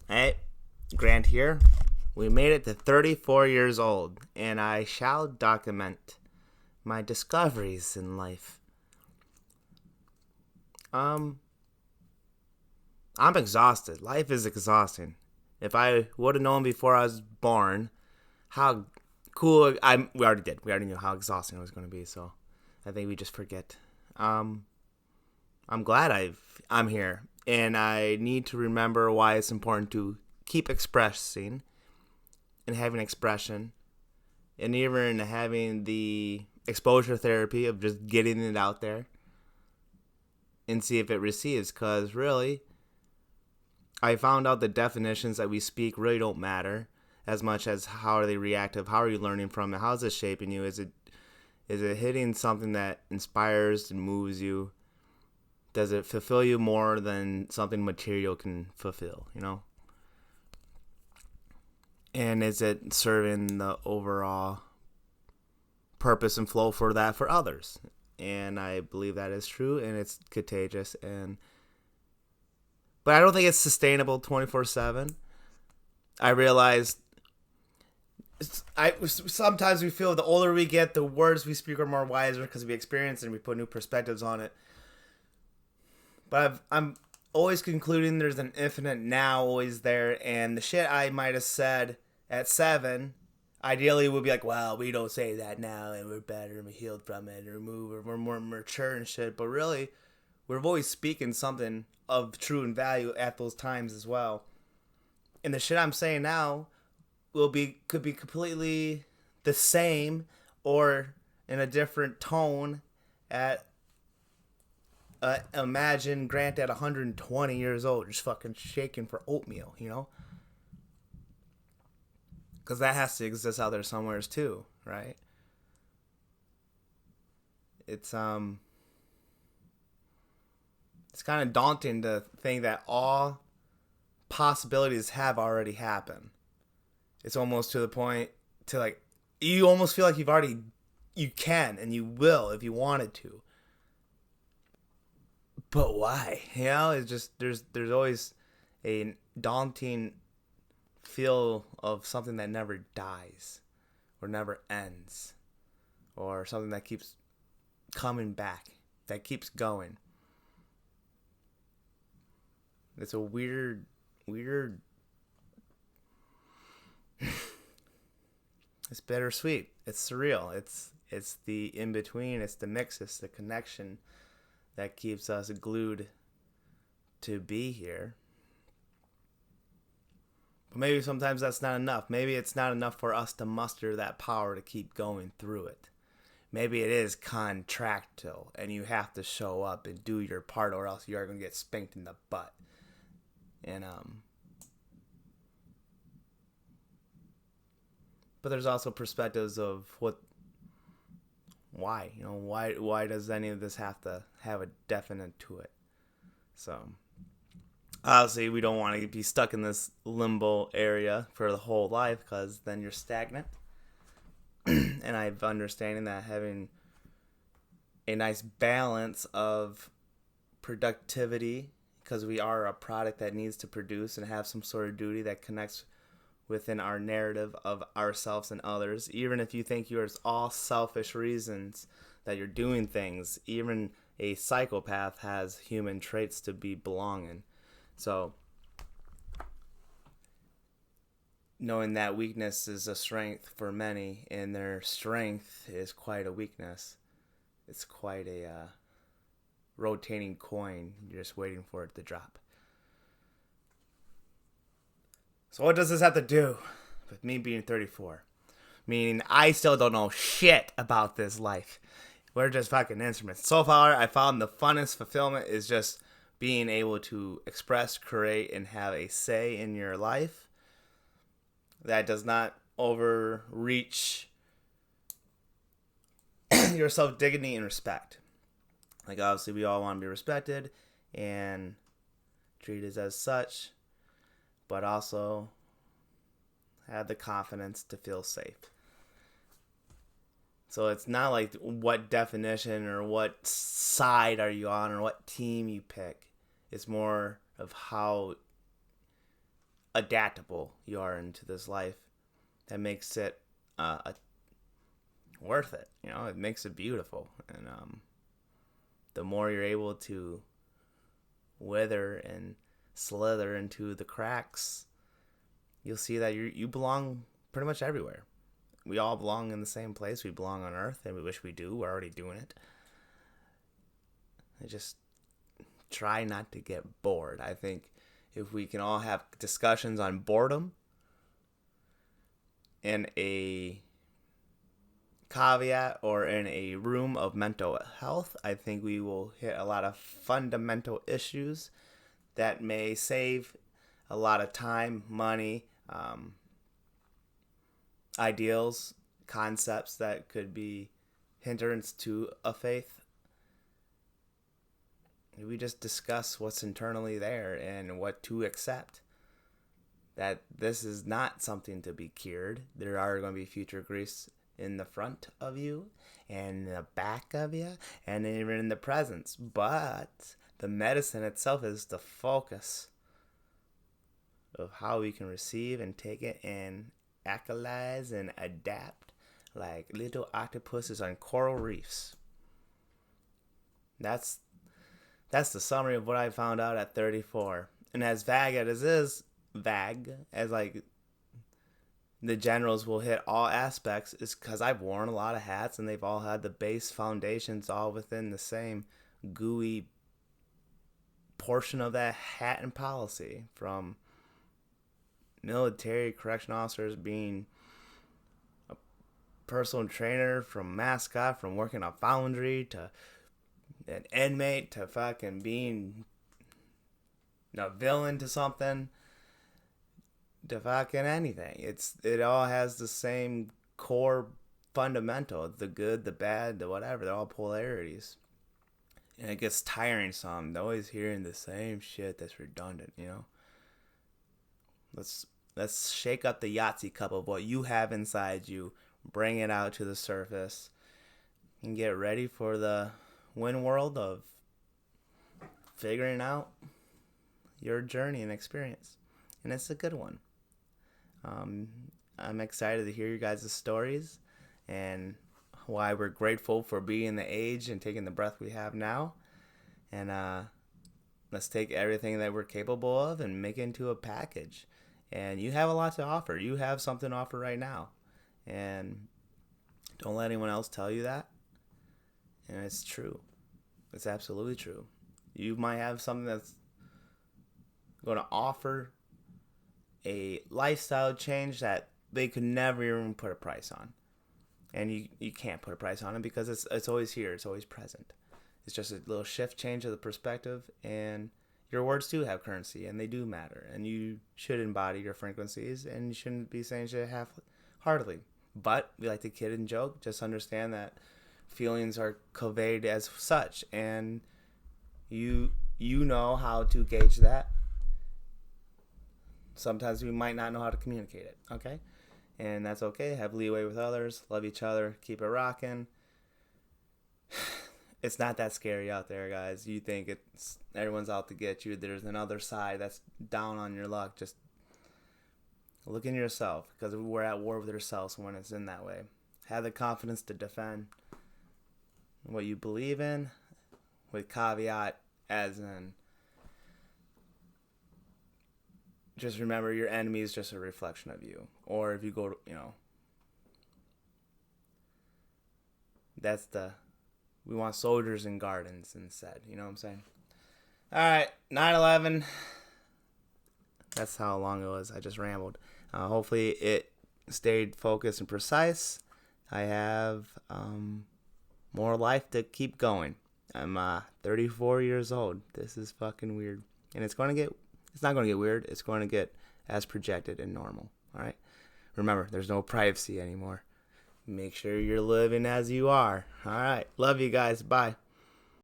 Hey, Grant here. We made it to 34 years old, and I shall document my discoveries in life. Um, I'm exhausted. Life is exhausting. If I would have known before I was born how cool we already did. We already knew how exhausting it was going to be, so I think we just forget. Um, I'm glad I'm here, and I need to remember why it's important to keep expressing and having expression, and even having the exposure therapy of just getting it out there and see if it receives. Because really, I found out the definitions that we speak really don't matter as much as how are they reactive, how are you learning from it, how is it shaping you, is it hitting something that inspires and moves you, does it fulfill you more than something material can fulfill, and is it serving the overall purpose and flow for that for others? And I believe that is true, and it's contagious. But I don't think it's sustainable 24/7. I realize I sometimes we feel the older we get, the words we speak are more wiser because we experience and we put new perspectives on it. But I'm always concluding there's an infinite now always there, and the shit I might have said at 7 ideally would be like, well, we don't say that now, and we're better, and we healed from it, or we're more mature and shit. But really, we're always speaking something of true and value at those times as well. And the shit I'm saying now could be completely the same or in a different tone at imagine Grant at 120 years old, just fucking shaking for oatmeal. Because that has to exist out there somewhere too, right? It's it's kind of daunting to think that all possibilities have already happened. It's almost to the point to like you almost feel like you can and you will if you wanted to. But why? It's just there's always a daunting feel of something that never dies or never ends or something that keeps coming back, that keeps going. It's a weird. It's bittersweet. It's surreal. It's the in between. It's the mix. It's the connection that keeps us glued to be here. But maybe sometimes that's not enough. Maybe it's not enough for us to muster that power to keep going through it. Maybe it is contractual and you have to show up and do your part or else you are going to get spanked in the butt. And but there's also perspectives of why why does any of this have to have a definite to it? So obviously we don't want to be stuck in this limbo area for the whole life because then you're stagnant. And I've understanding that having a nice balance of productivity, because we are a product that needs to produce and have some sort of duty that connects within our narrative of ourselves and others. Even if you think yours all selfish reasons that you're doing things, even a psychopath has human traits to be belonging. So knowing that weakness is a strength for many and their strength is quite a weakness. It's quite a rotating coin. You're just waiting for it to drop. So what does this have to do with me being 34? Meaning I still don't know shit about this life. We're just fucking instruments. So far, I found the funnest fulfillment is just being able to express, create, and have a say in your life that does not overreach your self-dignity and respect. Like, obviously, we all want to be respected and treated as such, but also have the confidence to feel safe. So it's not like what definition or what side are you on or what team you pick. It's more of how adaptable you are into this life that makes it worth it. It makes it beautiful. And the more you're able to wither and slither into the cracks, you'll see that you belong pretty much everywhere. We all belong in the same place. We belong on Earth, and we wish we do. We're already doing it. I just try not to get bored. I think if we can all have discussions on boredom in a caveat or in a room of mental health, I think we will hit a lot of fundamental issues that may save a lot of time, money, ideals, concepts that could be hindrance to a faith. We just discuss what's internally there and what to accept. That this is not something to be cured. There are going to be future griefs in the front of you and in the back of you and even in the presence. But the medicine itself is the focus of how we can receive and take it and alkalize and adapt like little octopuses on coral reefs. That's the summary of what I found out at 34. And as vague as like the generals will hit all aspects, is because I've worn a lot of hats and they've all had the base foundations all within the same gooey portion of that hat and policy, from military correction officers being a personal trainer, from mascot, from working on foundry, to an inmate, to fucking being a villain to something, to fucking anything. It all has the same core fundamental, the good, the bad, the whatever. They're all polarities. And it gets tiring some. They're always hearing the same shit that's redundant, Let's shake up the Yahtzee cup of what you have inside you, bring it out to the surface, and get ready for the win world of figuring out your journey and experience. And it's a good one. I'm excited to hear you guys' stories and why we're grateful for being the age and taking the breath we have now. And let's take everything that we're capable of and make it into a package. And you have a lot to offer. You have something to offer right now. And don't let anyone else tell you that. And it's true. It's absolutely true. You might have something that's going to offer a lifestyle change that they could never even put a price on. And you can't put a price on it because it's always here. It's always present. It's just a little shift change of the perspective, and your words do have currency, and they do matter, and you should embody your frequencies, and you shouldn't be saying shit half-heartedly. But we like to kid and joke. Just understand that feelings are conveyed as such, and you know how to gauge that. Sometimes we might not know how to communicate it, okay? And that's okay. Have leeway with others. Love each other. Keep it rocking. It's not that scary out there, guys. You think everyone's out to get you. There's another side that's down on your luck. Just look in yourself, because we're at war with ourselves when it's in that way. Have the confidence to defend what you believe in, with caveat as in, just remember your enemy is just a reflection of you. Or if you go to, we want soldiers in gardens instead. You know what I'm saying? All right, 9/11. That's how long it was. I just rambled. Hopefully it stayed focused and precise. I have more life to keep going. I'm 34 years old. This is fucking weird. And it's not going to get weird. It's going to get as projected and normal. All right? Remember, there's no privacy anymore. Make sure you're living as you are. All right. Love you guys. Bye.